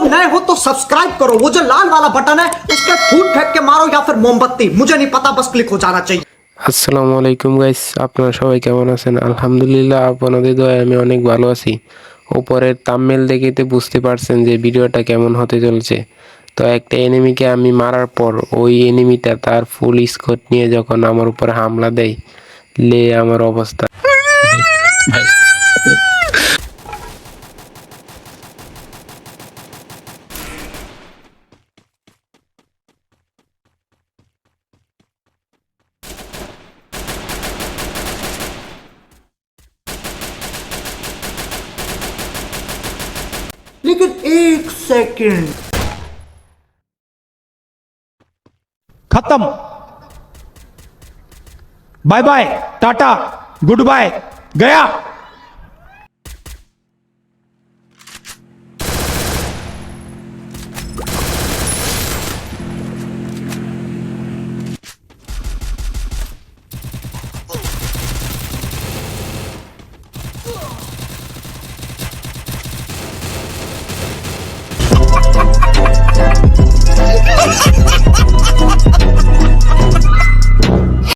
नए हो तो सब्सक्राइब करो, वो जो लाल वाला बटन है उस पर फूट फेंक के मारो या फिर मोमबत्ती, मुझे नहीं पता, बस क्लिक हो जाना चाहिए। আসসালামু আলাইকুম গাইস, আপনারা সবাই কেমন আছেন? আলহামদুলিল্লাহ, আপনাদের দয়ায় আমি অনেক ভালো আছি। উপরের থাম্বনেল দেখেতে বুঝতে পারছেন যে ভিডিওটা কেমন হতে চলছে। তো একটা এনিমিকে আমি মারার পর ওই এনিমিটা তার ফুল স্কোর নিয়ে যখন আমার উপর হামলা দেয়, আমার অবস্থা ভাই। लेकिन एक सेकंड, खत्म। Bye bye, tata, goodbye, गया।